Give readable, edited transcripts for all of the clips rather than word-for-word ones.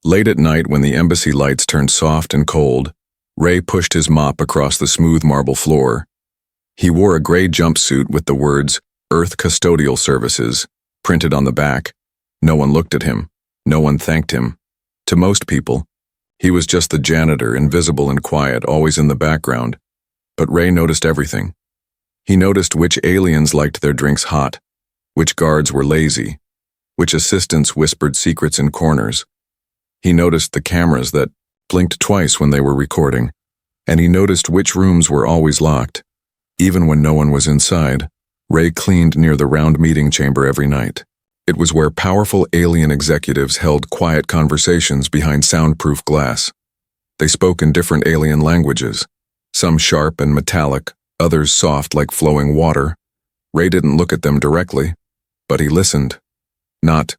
Late at night, when the embassy lights turned soft and cold, Ray pushed his mop across the smooth marble floor. He wore a gray jumpsuit with the words, Earth Custodial Services, printed on the back. No one looked at him. No one thanked him. To most people, he was just the janitor, invisible and quiet, always in the background. But Ray noticed everything. He noticed which aliens liked their drinks hot, which guards were lazy, which assistants whispered secrets in corners. He noticed the cameras that blinked twice when they were recording, and he noticed which rooms were always locked. Even when no one was inside, Ray cleaned near the round meeting chamber every night. It was where powerful alien executives held quiet conversations behind soundproof glass. They spoke in different alien languages, some sharp and metallic, others soft like flowing water. Ray didn't look at them directly, but he listened. Not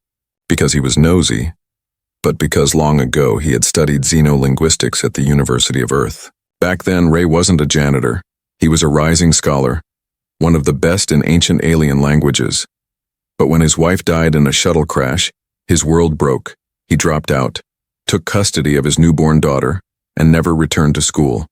because he was nosy, but because long ago he had studied xenolinguistics at the University of Earth. Back then, Ray wasn't a janitor. He was a rising scholar, one of the best in ancient alien languages. But when his wife died in a shuttle crash, his world broke. He dropped out, took custody of his newborn daughter, and never returned to school.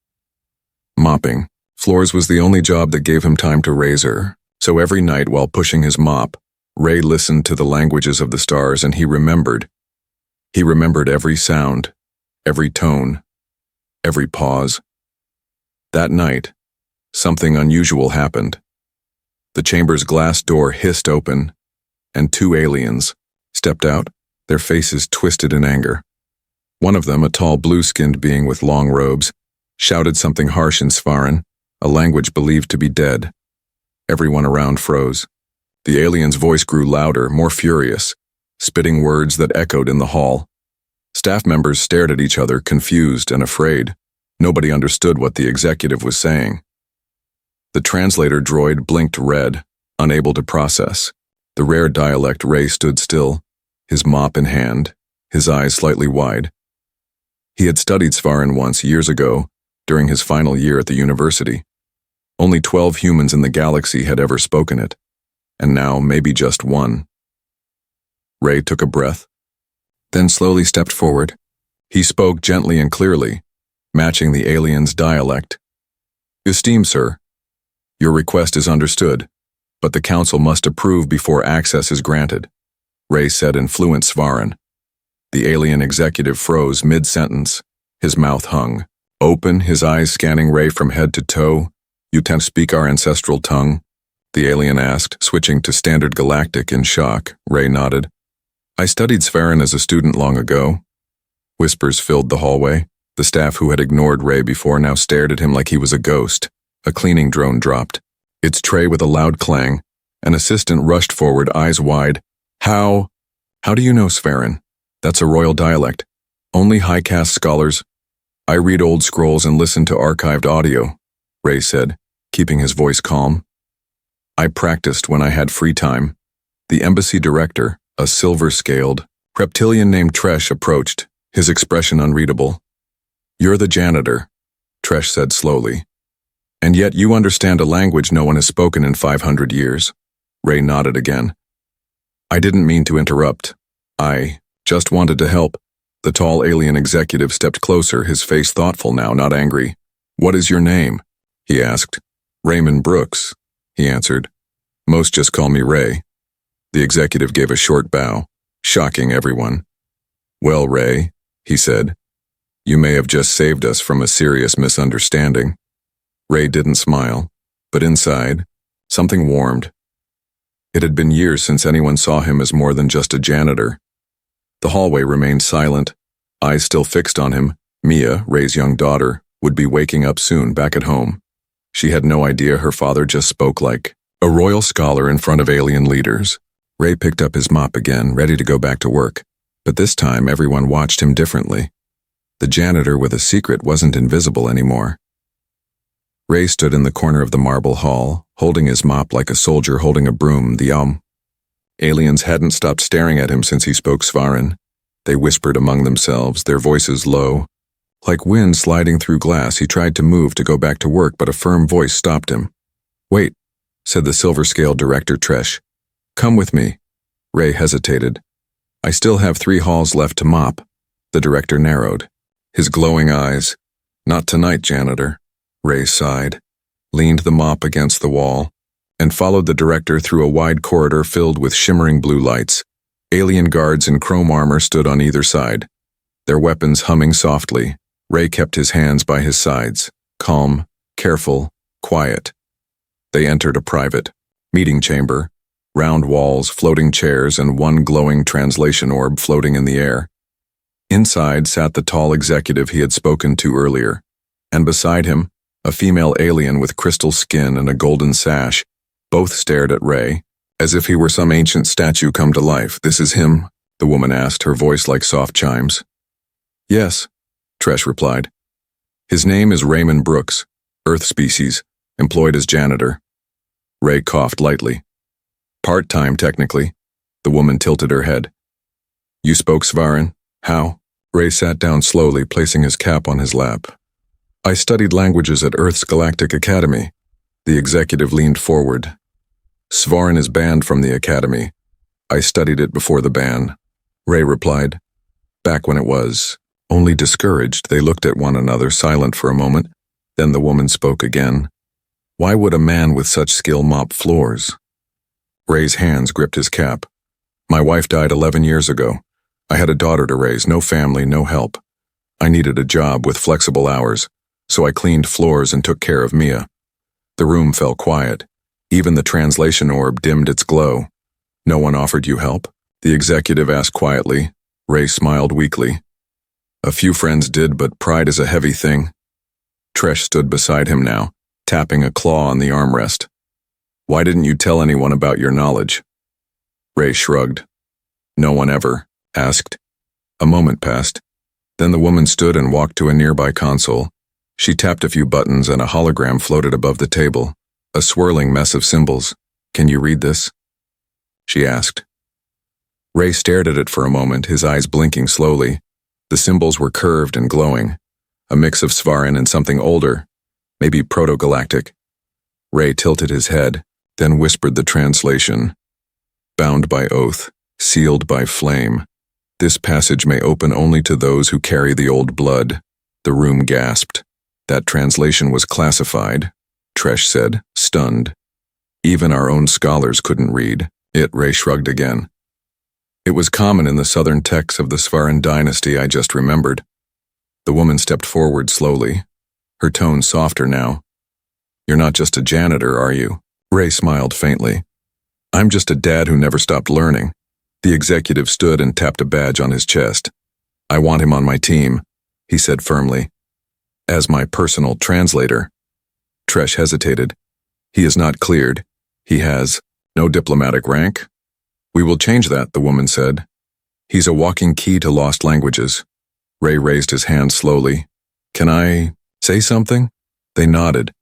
Mopping floors was the only job that gave him time to raise her. So every night while pushing his mop, Ray listened to the languages of the stars, and he remembered. He remembered every sound, every tone, every pause. That night, something unusual happened. The chamber's glass door hissed open, and two aliens stepped out, their faces twisted in anger. One of them, a tall blue-skinned being with long robes, shouted something harsh in Svaran, a language believed to be dead. Everyone around froze. The alien's voice grew louder, more furious, spitting words that echoed in the hall. Staff members stared at each other, confused and afraid. Nobody understood what the executive was saying. The translator droid blinked red, unable to process. The rare dialect Ray stood still, his mop in hand, his eyes slightly wide. He had studied Svaran once, years ago, during his final year at the university. Only 12 humans in the galaxy had ever spoken it, and now maybe just one. Ray took a breath, then slowly stepped forward. He spoke gently and clearly, matching the alien's dialect. Esteemed sir, your request is understood, but the council must approve before access is granted, Ray said in fluent Svaran. The alien executive froze mid-sentence. His mouth hung open, his eyes scanning Ray from head to toe. You can't speak our ancestral tongue? The alien asked, switching to standard Galactic in shock. Ray nodded. I studied Svaran as a student long ago. Whispers filled the hallway. The staff who had ignored Ray before now stared at him like he was a ghost. A cleaning drone dropped its tray with a loud clang. An assistant rushed forward, eyes wide. How do you know Svaran? That's a royal dialect. Only high-caste scholars. I read old scrolls and listen to archived audio, Ray said, keeping his voice calm. I practiced when I had free time. The embassy director, a silver-scaled reptilian named Tresh, approached, his expression unreadable. You're the janitor, Tresh said slowly. And yet you understand a language no one has spoken in 500 years. Ray nodded again. I didn't mean to interrupt. I just wanted to help. The tall alien executive stepped closer, his face thoughtful now, not angry. What is your name? He asked. Raymond Brooks, he answered. Most just call me Ray. The executive gave a short bow, shocking everyone. Well, Ray, he said, you may have just saved us from a serious misunderstanding. Ray didn't smile, but inside, something warmed. It had been years since anyone saw him as more than just a janitor. The hallway remained silent, eyes still fixed on him. Mia, Ray's young daughter, would be waking up soon back at home. She had no idea her father just spoke like a royal scholar in front of alien leaders. Ray picked up his mop again, ready to go back to work, but this time everyone watched him differently. The janitor with a secret wasn't invisible anymore. Ray stood in the corner of the marble hall, holding his mop like a soldier holding a broom. The aliens hadn't stopped staring at him since he spoke Svaran. They whispered among themselves, their voices low. Like wind sliding through glass, he tried to move to go back to work, but a firm voice stopped him. Wait, said the silver-scaled director Tresh. Come with me. Ray hesitated. I still have 3 halls left to mop. The director narrowed. His glowing eyes. "Not tonight, Janitor." Ray sighed, leaned the mop against the wall, and followed the director through a wide corridor filled with shimmering blue lights. Alien guards in chrome armor stood on either side, their weapons humming softly. Ray kept his hands by his sides, calm, careful, quiet. They entered a private meeting chamber, round walls, floating chairs, and one glowing translation orb floating in the air. Inside sat the tall executive he had spoken to earlier, and beside him, a female alien with crystal skin and a golden sash. Both stared at Ray, as if he were some ancient statue come to life. "This is him?" the woman asked, her voice like soft chimes. "Yes," Tresh replied. "His name is Raymond Brooks, Earth species, employed as janitor." Ray coughed lightly. "Part-time, technically." The woman tilted her head. "You spoke Svarin? How?" Ray sat down slowly, placing his cap on his lap. "I studied languages at Earth's Galactic Academy." The executive leaned forward. "Svarin is banned from the academy. I studied it before the ban," Ray replied. "Back when it was only discouraged." They looked at one another, silent for a moment. Then the woman spoke again. "Why would a man with such skill mop floors?" Ray's hands gripped his cap. "My wife died 11 years ago. I had a daughter to raise, no family, no help. I needed a job with flexible hours, so I cleaned floors and took care of Mia." The room fell quiet. Even the translation orb dimmed its glow. "No one offered you help?" the executive asked quietly. Ray smiled weakly. "A few friends did, but pride is a heavy thing." Tresh stood beside him now, tapping a claw on the armrest. "Why didn't you tell anyone about your knowledge?" Ray shrugged. "No one ever asked." A moment passed. Then the woman stood and walked to a nearby console. She tapped a few buttons and a hologram floated above the table, a swirling mess of symbols. "Can you read this?" she asked. Ray stared at it for a moment, his eyes blinking slowly. The symbols were curved and glowing, a mix of Svarin and something older, maybe proto-galactic. Ray tilted his head, then whispered the translation. "Bound by oath, sealed by flame. This passage may open only to those who carry the old blood." The room gasped. "That translation was classified," Tresh said, stunned. "Even our own scholars couldn't read it." Ray shrugged again. "It was common in the southern texts of the Svarin dynasty, I just remembered." The woman stepped forward slowly, her tone softer now. "You're not just a janitor, are you?" Ray smiled faintly. "I'm just a dad who never stopped learning." The executive stood and tapped a badge on his chest. "I want him on my team," he said firmly. "As my personal translator." Tresh hesitated. "He is not cleared. He has no diplomatic rank." "We will change that," the woman said. "He's a walking key to lost languages." Ray raised his hand slowly. "Can I say something?" They nodded.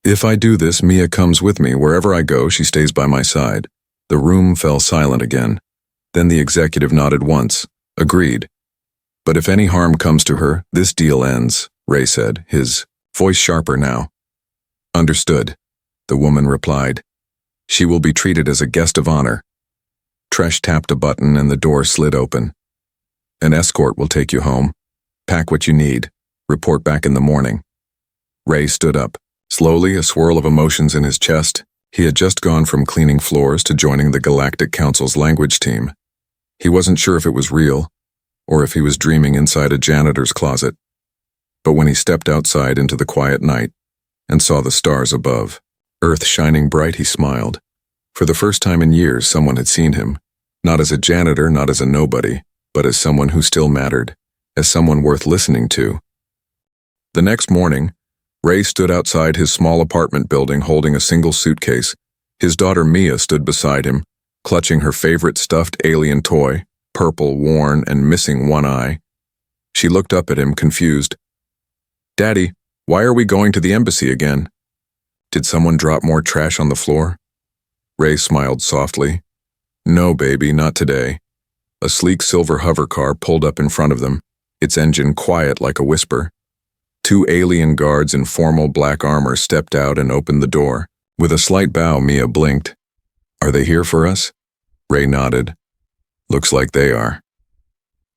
"If I do this, Mia comes with me. Wherever I go, she stays by my side." The room fell silent again. Then the executive nodded once, agreed. "But if any harm comes to her, this deal ends," Ray said, his voice sharper now. "Understood," the woman replied. "She will be treated as a guest of honor." Tresh tapped a button and the door slid open. "An escort will take you home. Pack what you need. Report back in the morning." Ray stood up. Slowly, a swirl of emotions in his chest. He had just gone from cleaning floors to joining the Galactic Council's language team. He wasn't sure if it was real, or if he was dreaming inside a janitor's closet. But when he stepped outside into the quiet night and saw the stars above, Earth shining bright, he smiled. For the first time in years, someone had seen him, not as a janitor, not as a nobody, but as someone who still mattered, as someone worth listening to. The next morning, Ray stood outside his small apartment building holding a single suitcase. His daughter Mia stood beside him, clutching her favorite stuffed alien toy, purple, worn, and missing one eye. She looked up at him, confused. "Daddy, why are we going to the embassy again?" "Did someone drop more trash on the floor?" Ray smiled softly. "No, baby, not today." A sleek silver hover car pulled up in front of them, its engine quiet like a whisper. Two alien guards in formal black armor stepped out and opened the door. With a slight bow, Mia blinked. "Are they here for us?" Ray nodded. "Looks like they are."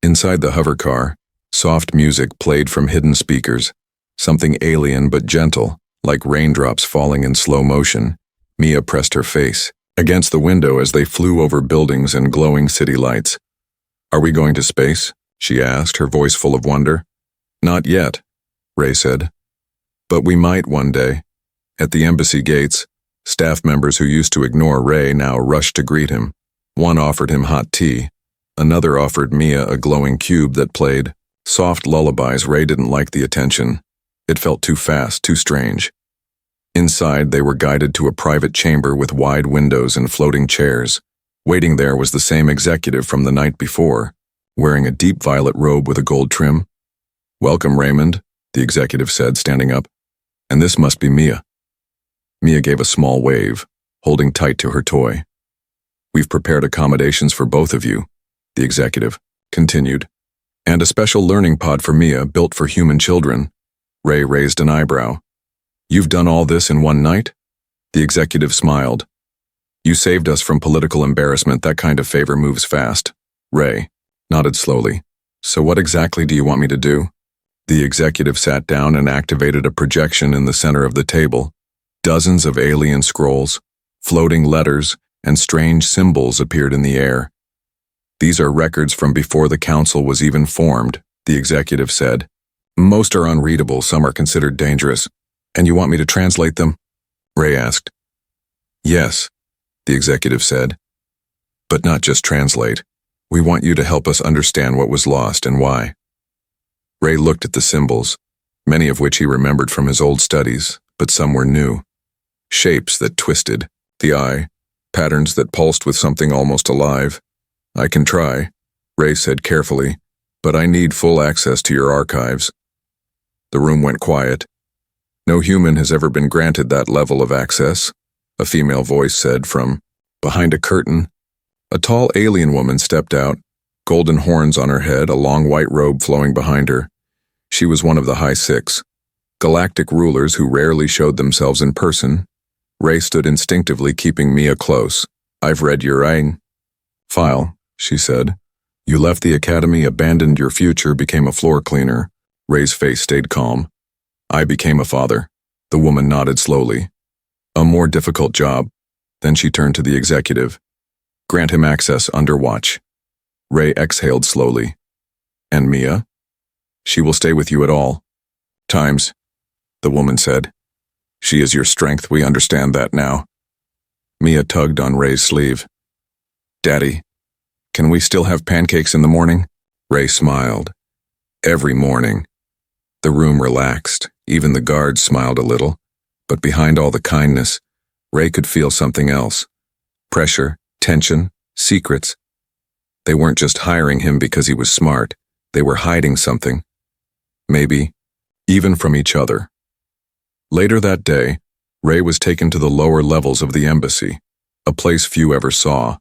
Inside the hover car, Soft music played from hidden speakers, something alien but gentle, like raindrops falling in slow motion. Mia pressed her face against the window as they flew over buildings and glowing city lights. "Are we going to space?" she asked, her voice full of wonder. "Not yet," Ray said. "But we might one day." At the embassy gates, staff members who used to ignore Ray now rushed to greet him. One offered him hot tea. Another offered Mia a glowing cube that played soft lullabies. Ray didn't like the attention. It felt too fast, too strange. Inside, they were guided to a private chamber with wide windows and floating chairs. Waiting there was the same executive from the night before, wearing a deep violet robe with a gold trim. "Welcome, Raymond," the executive said, standing up. "And this must be Mia." Mia gave a small wave, holding tight to her toy. "We've prepared accommodations for both of you," the executive continued. "And a special learning pod for Mia built for human children." Ray raised an eyebrow. "You've done all this in one night?" The executive smiled. "You saved us from political embarrassment. That kind of favor moves fast." Ray nodded slowly. "So what exactly do you want me to do?" The executive sat down and activated a projection in the center of the table. Dozens of alien scrolls, floating letters, and strange symbols appeared in the air. "These are records from before the council was even formed," the executive said. "Most are unreadable, some are considered dangerous. And you want me to translate them?" Ray asked. "Yes," the executive said. "But not just translate. We want you to help us understand what was lost and why." Ray looked at the symbols, many of which he remembered from his old studies, but some were new. Shapes that twisted, the eye, patterns that pulsed with something almost alive. "I can try," Ray said carefully, "but I need full access to your archives." The room went quiet. "No human has ever been granted that level of access," a female voice said from behind a curtain. A tall alien woman stepped out, golden horns on her head, a long white robe flowing behind her. She was one of the High Six, galactic rulers who rarely showed themselves in person. Ray stood instinctively, keeping Mia close. "I've read your file," she said. "You left the academy, abandoned your future, became a floor cleaner." Ray's face stayed calm. "I became a father." The woman nodded slowly. "A more difficult job." Then she turned to the executive. "Grant him access under watch." Ray exhaled slowly. "And Mia?" "She will stay with you at all times," the woman said. "She is your strength, we understand that now." Mia tugged on Ray's sleeve. "Daddy, can we still have pancakes in the morning?" Ray smiled. "Every morning." The room relaxed, even the guards smiled a little, but behind all the kindness, Ray could feel something else. Pressure, tension, secrets. They weren't just hiring him because he was smart, they were hiding something. Maybe, even from each other. Later that day, Ray was taken to the lower levels of the embassy, a place few ever saw.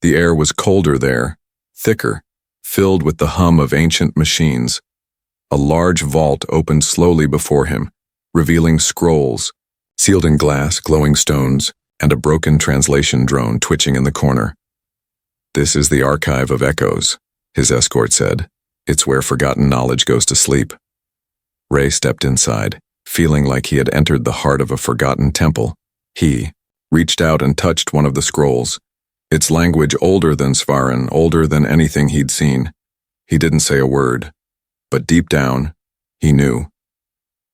The air was colder there, thicker, filled with the hum of ancient machines. A large vault opened slowly before him, revealing scrolls, sealed in glass, glowing stones, and a broken translation drone twitching in the corner. "This is the archive of echoes," his escort said. "It's where forgotten knowledge goes to sleep." Ray stepped inside, feeling like he had entered the heart of a forgotten temple. He reached out and touched one of the scrolls, its language older than Svaran, older than anything he'd seen. He didn't say a word, but deep down, he knew.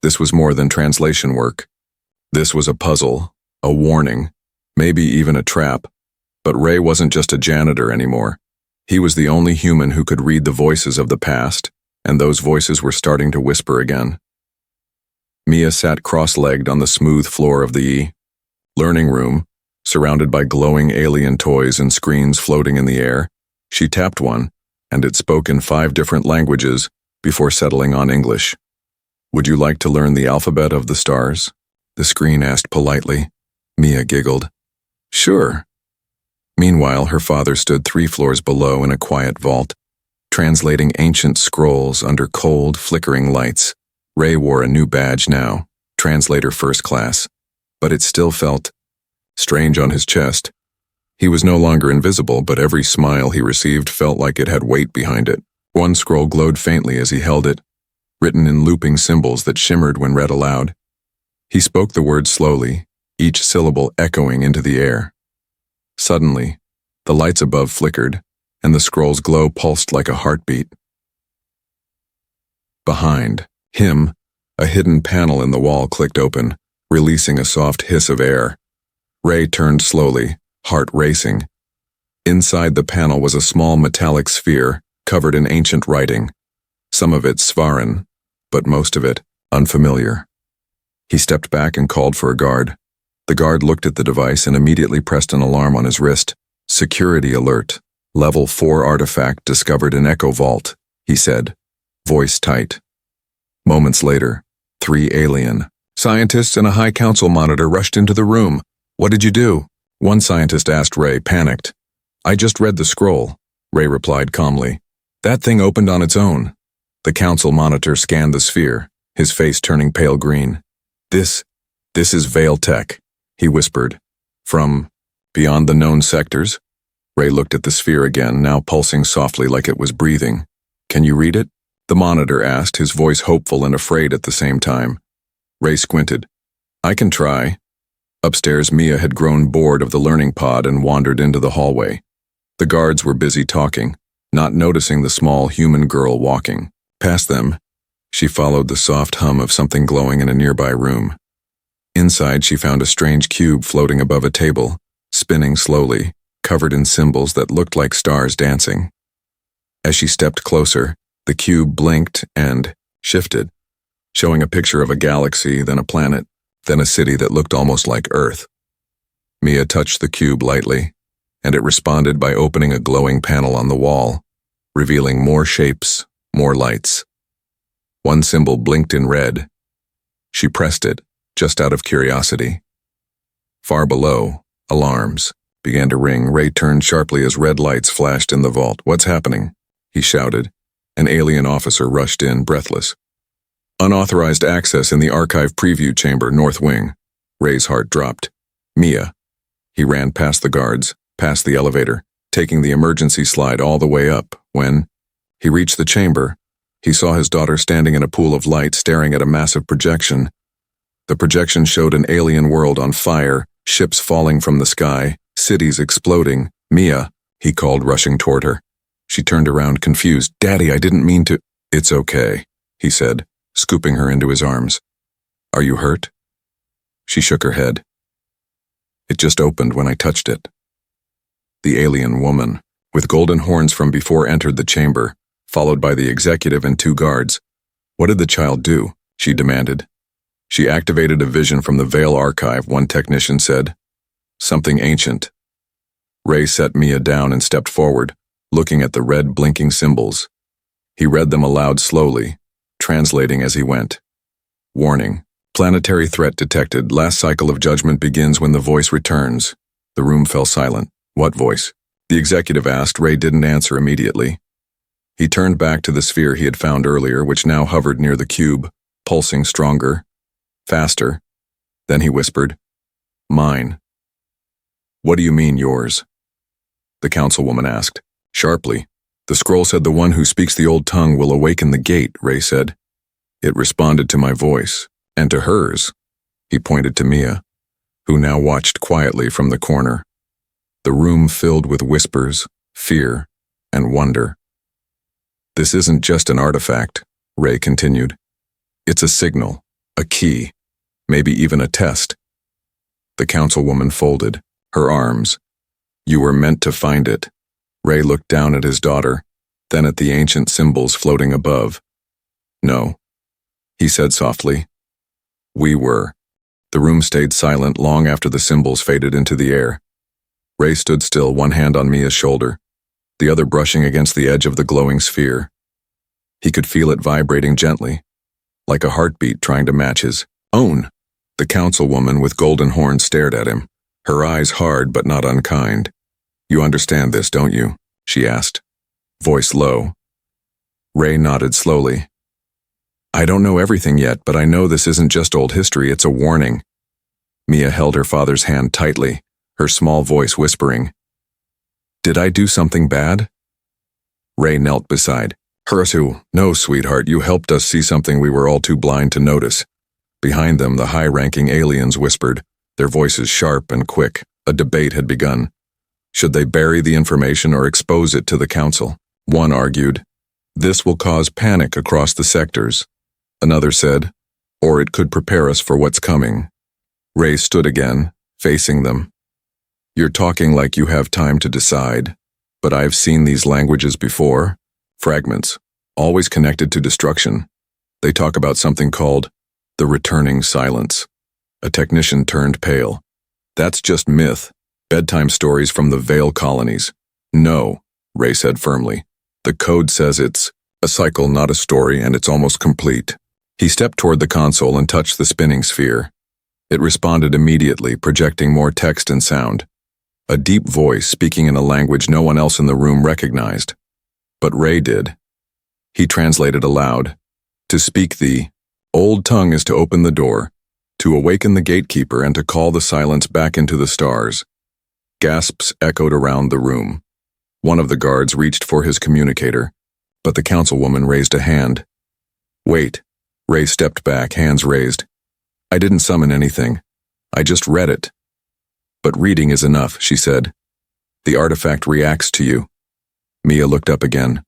This was more than translation work. This was a puzzle, a warning, maybe even a trap. But Ray wasn't just a janitor anymore. He was the only human who could read the voices of the past, and those voices were starting to whisper again. Mia sat cross-legged on the smooth floor of the learning room, surrounded by glowing alien toys and screens floating in the air. She tapped one, and it spoke in 5 different languages before settling on English. "Would you like to learn the alphabet of the stars?" the screen asked politely. Mia giggled. "Sure." Meanwhile, her father stood 3 floors below in a quiet vault, translating ancient scrolls under cold, flickering lights. Ray wore a new badge now, Translator First Class, but it still felt strange on his chest. He was no longer invisible, but every smile he received felt like it had weight behind it. One scroll glowed faintly as he held it, written in looping symbols that shimmered when read aloud. He spoke the words slowly, each syllable echoing into the air. Suddenly, the lights above flickered, and the scroll's glow pulsed like a heartbeat. Behind him, a hidden panel in the wall clicked open, releasing a soft hiss of air. Ray turned slowly, heart racing. Inside the panel was a small metallic sphere, covered in ancient writing, some of it Svaran, but most of it unfamiliar. He stepped back and called for a guard. The guard looked at the device and immediately pressed an alarm on his wrist. "Security alert. Level 4 artifact discovered in Echo Vault," he said, voice tight. Moments later, 3 alien scientists and a High Council monitor rushed into the room. "What did you do?" one scientist asked Ray, panicked. "I just read the scroll," Ray replied calmly. "That thing opened on its own." The council monitor scanned the sphere, his face turning pale green. This is Veil Tech," he whispered. "From beyond the known sectors?" Ray looked at the sphere again, now pulsing softly like it was breathing. "Can you read it?" the monitor asked, his voice hopeful and afraid at the same time. Ray squinted. "I can try." Upstairs, Mia had grown bored of the learning pod and wandered into the hallway. The guards were busy talking, not noticing the small human girl walking. Past them, she followed the soft hum of something glowing in a nearby room. Inside, she found a strange cube floating above a table, spinning slowly, covered in symbols that looked like stars dancing. As she stepped closer, the cube blinked and shifted, showing a picture of a galaxy, then a planet, then a city that looked almost like Earth. Mia touched the cube lightly, and it responded by opening a glowing panel on the wall, revealing more shapes, more lights. One symbol blinked in red. She pressed it, just out of curiosity. Far below, alarms began to ring. Ray turned sharply as red lights flashed in the vault. "What's happening?" he shouted. An alien officer rushed in, breathless. "Unauthorized access in the archive preview chamber, North Wing." Ray's heart dropped. "Mia." He ran past the guards, past the elevator, taking the emergency slide all the way up. When he reached the chamber, he saw his daughter standing in a pool of light, staring at a massive projection. The projection showed an alien world on fire, ships falling from the sky, cities exploding. "Mia," he called, rushing toward her. She turned around, confused. "Daddy, I didn't mean to." "It's okay," he said, scooping her into his arms. "Are you hurt?" She shook her head. "It just opened when I touched it." The alien woman, with golden horns from before, entered the chamber, followed by the executive and 2 guards. "What did the child do?" she demanded. "She activated a vision from the Veil archive," one technician said. "Something ancient." Ray set Mia down and stepped forward, looking at the red blinking symbols. He read them aloud slowly, translating as he went. "Warning. Planetary threat detected. Last cycle of judgment begins when the voice returns." The room fell silent. "What voice?" the executive asked. Ray didn't answer immediately. He turned back to the sphere he had found earlier, which now hovered near the cube, pulsing stronger, faster. Then he whispered, "Mine." "What do you mean, yours?" the councilwoman asked, sharply. "The scroll said the one who speaks the old tongue will awaken the gate," Ray said. "It responded to my voice, and to hers." He pointed to Mia, who now watched quietly from the corner. The room filled with whispers, fear, and wonder. "This isn't just an artifact," Ray continued. "It's a signal, a key, maybe even a test." The councilwoman folded, her arms. "You were meant to find it." Ray looked down at his daughter, then at the ancient symbols floating above. "No," he said softly. "We were." The room stayed silent long after the symbols faded into the air. Ray stood still, one hand on Mia's shoulder, the other brushing against the edge of the glowing sphere. He could feel it vibrating gently, like a heartbeat trying to match his own. The councilwoman with golden horns stared at him, her eyes hard but not unkind. "You understand this, don't you?" she asked, voice low. Ray nodded slowly. "I don't know everything yet, but I know this isn't just old history, it's a warning." Mia held her father's hand tightly, her small voice whispering, "Did I do something bad?" Ray knelt beside Hursu, no, sweetheart, you helped us see something we were all too blind to notice. Behind them, the high-ranking aliens whispered, their voices sharp and quick. A debate had begun. Should they bury the information or expose it to the council? One argued, this will cause panic across the sectors. Another said, or it could prepare us for what's coming. Ray stood again, facing them. You're talking like you have time to decide, but I've seen these languages before. Fragments, always connected to destruction. They talk about something called the returning silence. A technician turned pale. That's just myth. Bedtime stories from the Vale colonies. No, Ray said firmly. The code says it's a cycle, not a story, and it's almost complete. He stepped toward the console and touched the spinning sphere. It responded immediately, projecting more text and sound. A deep voice speaking in a language no one else in the room recognized. But Ray did. He translated aloud. To speak the old tongue is to open the door, to awaken the gatekeeper and to call the silence back into the stars. Gasps echoed around the room. One of the guards reached for his communicator, but the councilwoman raised a hand. Wait. Ray stepped back, hands raised. I didn't summon anything. I just read it. But reading is enough, she said. The artifact reacts to you. Mia looked up again.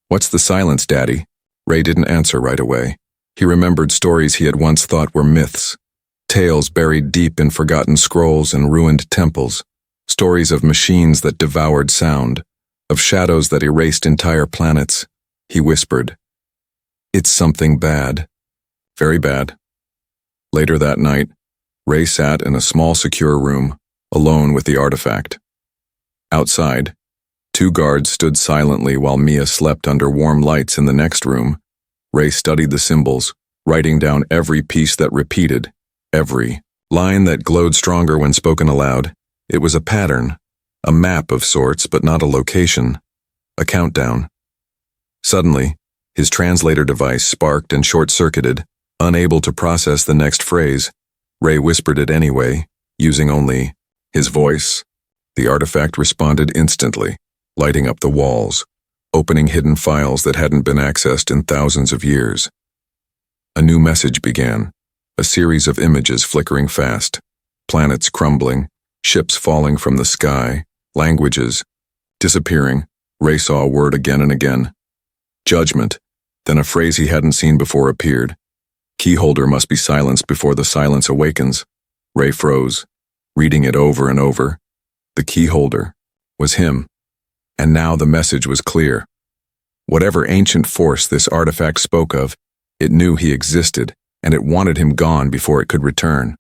What's the silence, Daddy? Ray didn't answer right away. He remembered stories he had once thought were myths. Tales buried deep in forgotten scrolls and ruined temples. Stories of machines that devoured sound, of shadows that erased entire planets. He whispered, it's something bad. Very bad. Later that night, Ray sat in a small secure room, alone with the artifact. Outside, 2 guards stood silently while Mia slept under warm lights in the next room. Ray studied the symbols, writing down every piece that repeated, every line that glowed stronger when spoken aloud. It was a pattern, a map of sorts, but not a location, a countdown. Suddenly, his translator device sparked and short-circuited, unable to process the next phrase. Ray whispered it anyway, using only his voice. The artifact responded instantly, lighting up the walls, opening hidden files that hadn't been accessed in thousands of years. A new message began, a series of images flickering fast, planets crumbling, ships falling from the sky, languages disappearing. Ray saw a word again and again. Judgment. Then a phrase he hadn't seen before appeared. Keyholder must be silenced before the silence awakens. Ray froze, reading it over and over. The keyholder was him. And now the message was clear. Whatever ancient force this artifact spoke of, it knew he existed, and it wanted him gone before it could return.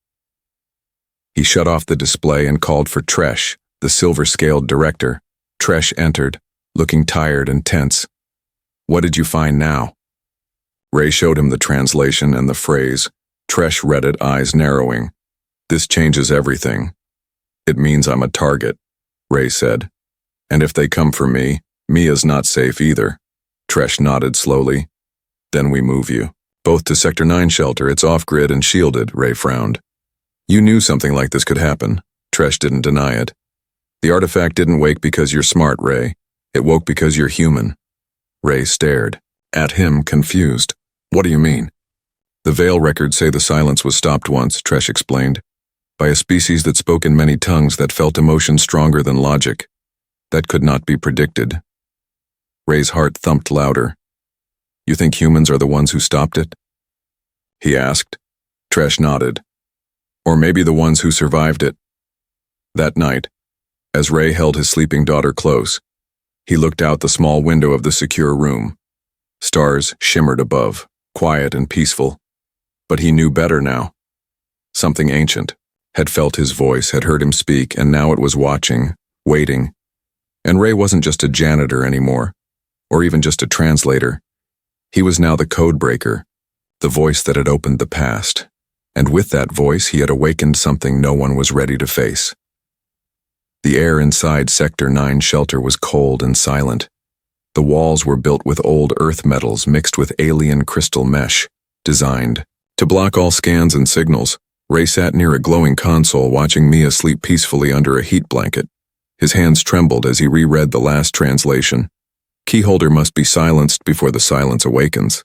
He shut off the display and called for Tresh, the silver-scaled director. Tresh entered, looking tired and tense. What did you find now? Ray showed him the translation and the phrase. Tresh read it, eyes narrowing. This changes everything. It means I'm a target, Ray said. And if they come for me, Mia's not safe either. Tresh nodded slowly. Then we move you. Both to Sector 9 shelter, it's off-grid and shielded, Ray frowned. You knew something like this could happen. Tresh didn't deny it. The artifact didn't wake because you're smart, Ray. It woke because you're human. Ray stared at him, confused. What do you mean? The Vale records say the silence was stopped once, Tresh explained, by a species that spoke in many tongues that felt emotion stronger than logic. That could not be predicted. Ray's heart thumped louder. You think humans are the ones who stopped it? He asked. Tresh nodded. Or maybe the ones who survived it. That night, as Ray held his sleeping daughter close, he looked out the small window of the secure room. Stars shimmered above, quiet and peaceful. But he knew better now. Something ancient had felt his voice, had heard him speak, and now it was watching, waiting. And Ray wasn't just a janitor anymore, or even just a translator. He was now the code breaker, the voice that had opened the past. And with that voice, he had awakened something no one was ready to face. The air inside Sector 9 shelter was cold and silent. The walls were built with old earth metals mixed with alien crystal mesh, designed to block all scans and signals. Ray sat near a glowing console watching Mia sleep peacefully under a heat blanket. His hands trembled as he reread the last translation. Keyholder must be silenced before the silence awakens.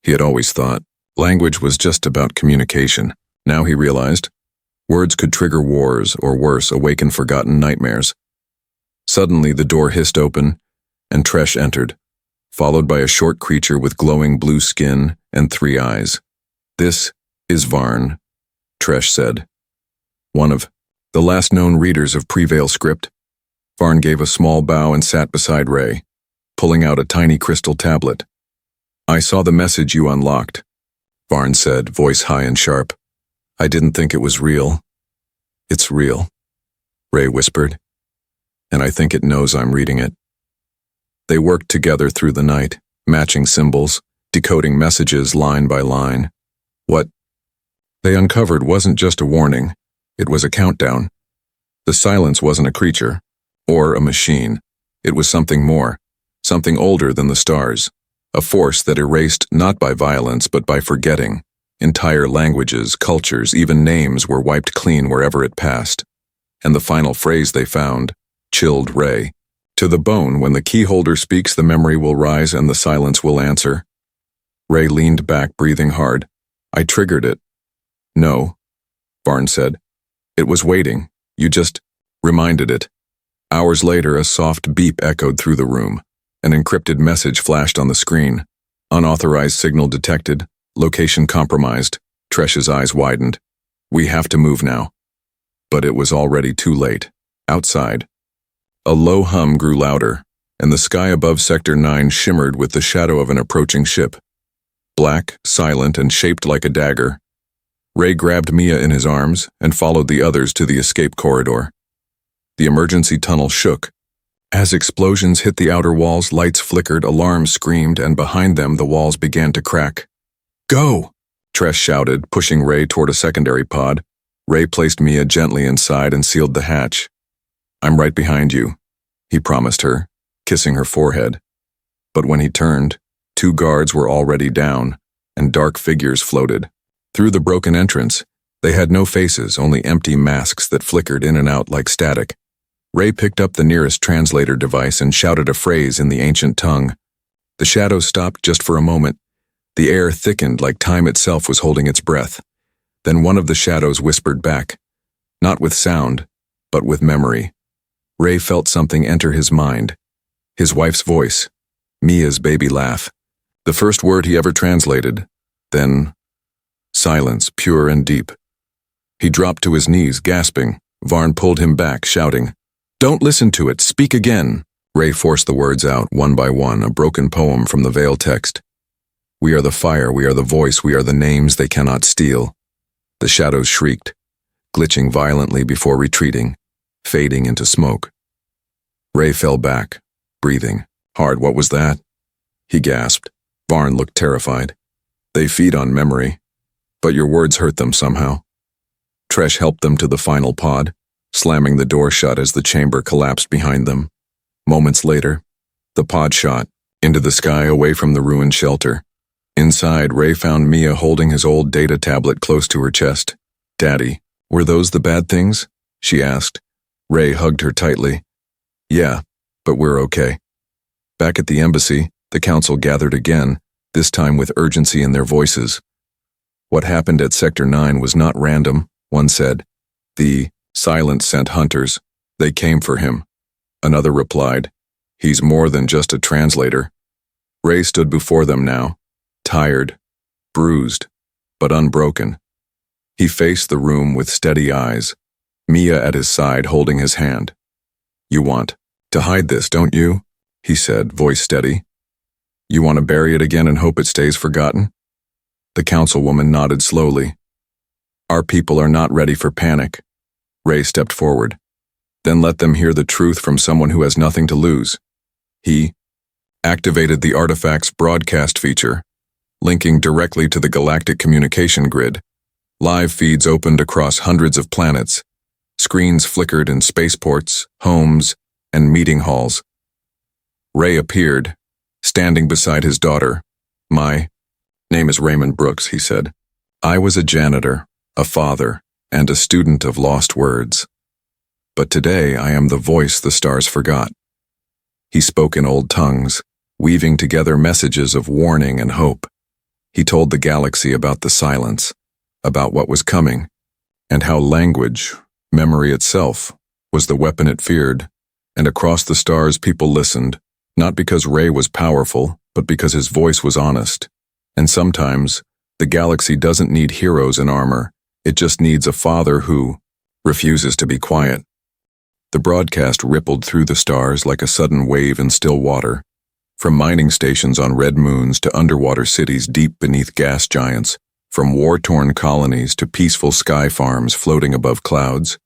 He had always thought language was just about communication. Now he realized words could trigger wars, or worse, awaken forgotten nightmares. Suddenly the door hissed open, and Tresh entered, followed by a short creature with glowing blue skin and 3 eyes. "This is Varn," Tresh said. "One of the last known readers of Prevail script." Varn gave a small bow and sat beside Ray, pulling out a tiny crystal tablet. "I saw the message you unlocked," Varn said, voice high and sharp. "I didn't think it was real." "It's real," Ray whispered, "and I think it knows I'm reading it." They worked together through the night, matching symbols, decoding messages line by line. What they uncovered wasn't just a warning, it was a countdown. The silence wasn't a creature, or a machine. It was something more, something older than the stars, a force that erased not by violence but by forgetting. Entire languages, cultures, even names were wiped clean wherever it passed. And the final phrase they found chilled Ray. "To the bone, when the keyholder speaks, the memory will rise and the silence will answer." Ray leaned back, breathing hard. "I triggered it." "No," Varn said. "It was waiting. You just reminded it." Hours later, a soft beep echoed through the room. An encrypted message flashed on the screen. "Unauthorized signal detected. Location compromised." Tresh's eyes widened. "We have to move now." But it was already too late. Outside, a low hum grew louder, and the sky above Sector 9 shimmered with the shadow of an approaching ship. Black, silent, and shaped like a dagger. Ray grabbed Mia in his arms and followed the others to the escape corridor. The emergency tunnel shook. As explosions hit the outer walls, lights flickered, alarms screamed, and behind them the walls began to crack. "Go!" Tresh shouted, pushing Ray toward a secondary pod. Ray placed Mia gently inside and sealed the hatch. "I'm right behind you," he promised her, kissing her forehead. But when he turned, 2 guards were already down, and dark figures floated. Through the broken entrance, they had no faces, only empty masks that flickered in and out like static. Ray picked up the nearest translator device and shouted a phrase in the ancient tongue. The shadows stopped just for a moment. The air thickened like time itself was holding its breath. Then one of the shadows whispered back, not with sound, but with memory. Ray felt something enter his mind. His wife's voice, Mia's baby laugh. The first word he ever translated. Then silence, pure and deep. He dropped to his knees, gasping. Varn pulled him back, shouting, "Don't listen to it, speak again." Ray forced the words out, one by one, a broken poem from the veil text. "We are the fire, we are the voice, we are the names they cannot steal." The shadows shrieked, glitching violently before retreating, fading into smoke. Ray fell back, breathing hard. "What was that?" he gasped. Varn looked terrified. "They feed on memory, but your words hurt them somehow." Tresh helped them to the final pod, slamming the door shut as the chamber collapsed behind them. Moments later, the pod shot into the sky away from the ruined shelter. Inside, Ray found Mia holding his old data tablet close to her chest. "Daddy, were those the bad things?" she asked. Ray hugged her tightly. "Yeah, but we're okay." Back at the embassy, the council gathered again, this time with urgency in their voices. "What happened at Sector 9 was not random," one said. "The silence sent hunters. They came for him." Another replied, "He's more than just a translator." Ray stood before them now, tired, bruised, but unbroken. He faced the room with steady eyes, Mia at his side holding his hand. "You want to hide this, don't you?" he said, voice steady. "You want to bury it again and hope it stays forgotten?" The councilwoman nodded slowly. "Our people are not ready for panic." Ray stepped forward. "Then let them hear the truth from someone who has nothing to lose." He activated the artifact's broadcast feature, linking directly to the galactic communication grid. Live feeds opened across hundreds of planets. Screens flickered in spaceports, homes, and meeting halls. Ray appeared, standing beside his daughter. "My name is Raymond Brooks," he said. "I was a janitor, a father, and a student of lost words. But today I am the voice the stars forgot." He spoke in old tongues, weaving together messages of warning and hope. He told the galaxy about the silence, about what was coming, and how language, memory itself, was the weapon it feared. And across the stars people listened, not because Ray was powerful, but because his voice was honest. And sometimes, the galaxy doesn't need heroes in armor, it just needs a father who refuses to be quiet. The broadcast rippled through the stars like a sudden wave in still water. From mining stations on red moons to underwater cities deep beneath gas giants, from war-torn colonies to peaceful sky farms floating above clouds,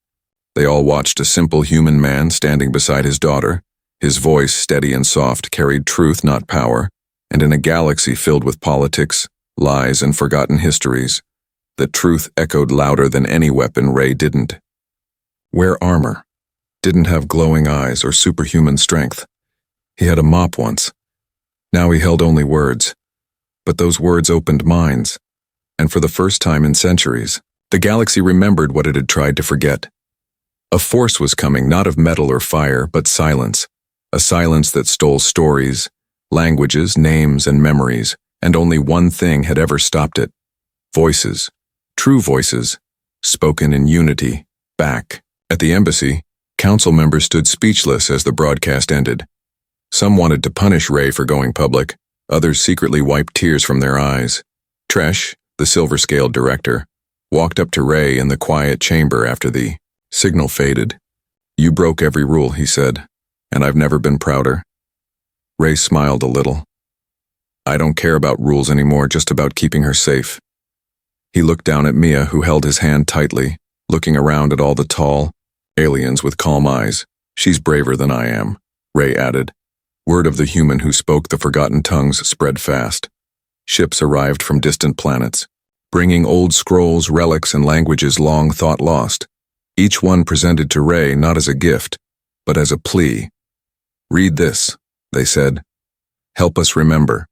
they all watched a simple human man standing beside his daughter. His voice, steady and soft, carried truth, not power, and in a galaxy filled with politics, lies, and forgotten histories, the truth echoed louder than any weapon. Ray didn't wear armor, didn't have glowing eyes or superhuman strength. He had a mop once. Now he held only words, but those words opened minds, and for the first time in centuries, the galaxy remembered what it had tried to forget. A force was coming, not of metal or fire, but silence, a silence that stole stories, languages, names, and memories, and only one thing had ever stopped it: voices, true voices, spoken in unity, back. At the embassy, council members stood speechless as the broadcast ended. Some wanted to punish Ray for going public, others secretly wiped tears from their eyes. Tresh, the silver-scaled director, walked up to Ray in the quiet chamber after the signal faded. "You broke every rule," he said, "and I've never been prouder." Ray smiled a little. "I don't care about rules anymore, just about keeping her safe." He looked down at Mia, who held his hand tightly, looking around at all the tall aliens with calm eyes. "She's braver than I am," Ray added. Word of the human who spoke the forgotten tongues spread fast. Ships arrived from distant planets, bringing old scrolls, relics, and languages long thought lost. Each one presented to Ray not as a gift, but as a plea. "Read this," they said. "Help us remember."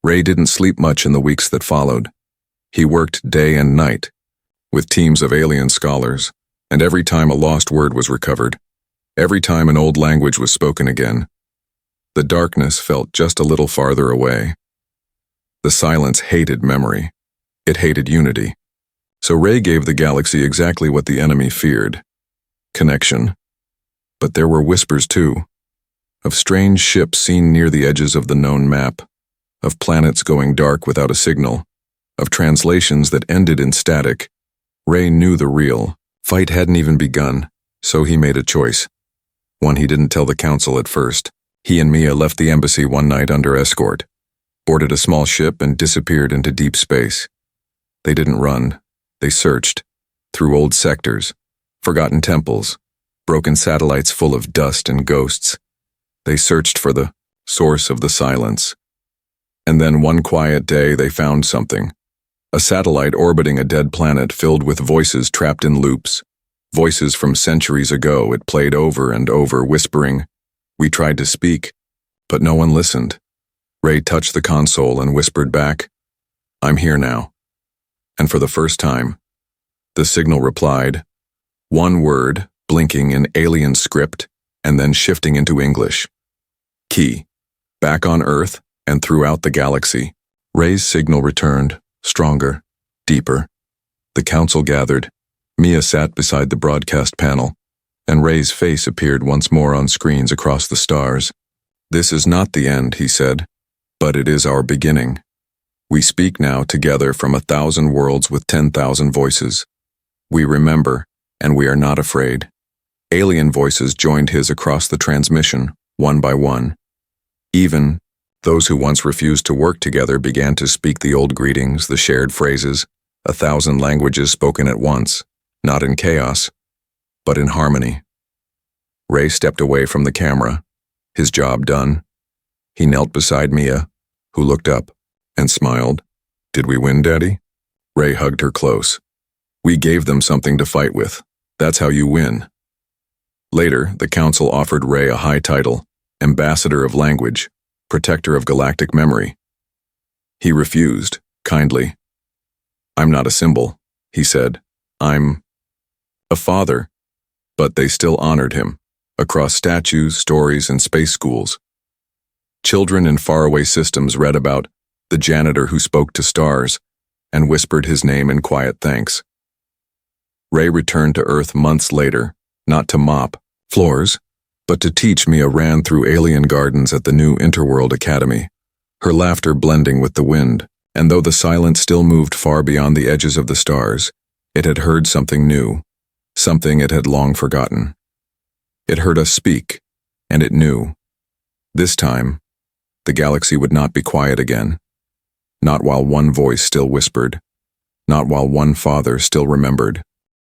Ray didn't sleep much in the weeks that followed. He worked day and night, with teams of alien scholars, and every time a lost word was recovered, every time an old language was spoken again, the darkness felt just a little farther away. The silence hated memory. It hated unity. So Ray gave the galaxy exactly what the enemy feared: connection. But there were whispers too, of strange ships seen near the edges of the known map, of planets going dark without a signal, of translations that ended in static. Ray knew the real fight hadn't even begun, so he made a choice. One he didn't tell the council at first. He and Mia left the embassy one night under escort, boarded a small ship, and disappeared into deep space. They didn't run. They searched, through old sectors, forgotten temples, broken satellites full of dust and ghosts. They searched for the source of the silence. And then one quiet day they found something. A satellite orbiting a dead planet filled with voices trapped in loops. Voices from centuries ago. It played over and over, whispering. We tried to speak, but no one listened. Ray touched the console and whispered back, "I'm here now." And for the first time, the signal replied, one word, blinking in alien script, and then shifting into English. Key. Back on Earth and throughout the galaxy, Ray's signal returned, stronger, deeper. The council gathered. Mia sat beside the broadcast panel, and Ray's face appeared once more on screens across the stars. "This is not the end," he said, "but it is our beginning. We speak now together from 1,000 worlds with 10,000 voices. We remember, and we are not afraid." Alien voices joined his across the transmission, one by one. Even those who once refused to work together began to speak the old greetings, the shared phrases, 1,000 languages spoken at once, not in chaos, but in harmony. Ray stepped away from the camera, his job done. He knelt beside Mia, who looked up and smiled. "Did we win, Daddy?" Ray hugged her close. "We gave them something to fight with. That's how you win." Later, the council offered Ray a high title, Ambassador of Language, Protector of Galactic Memory. He refused, kindly. "I'm not a symbol," he said. "I'm a father." But they still honored him. across statues, stories, and space schools. Children in faraway systems read about the janitor who spoke to stars and whispered his name in quiet thanks. Ray returned to Earth months later, not to mop floors, but to teach Mia ran through alien gardens at the new Interworld Academy, her laughter blending with the wind, and though the silence still moved far beyond the edges of the stars, it had heard something new, something it had long forgotten. It heard us speak, and it knew. This time, the galaxy would not be quiet again. Not while one voice still whispered. Not while one father still remembered.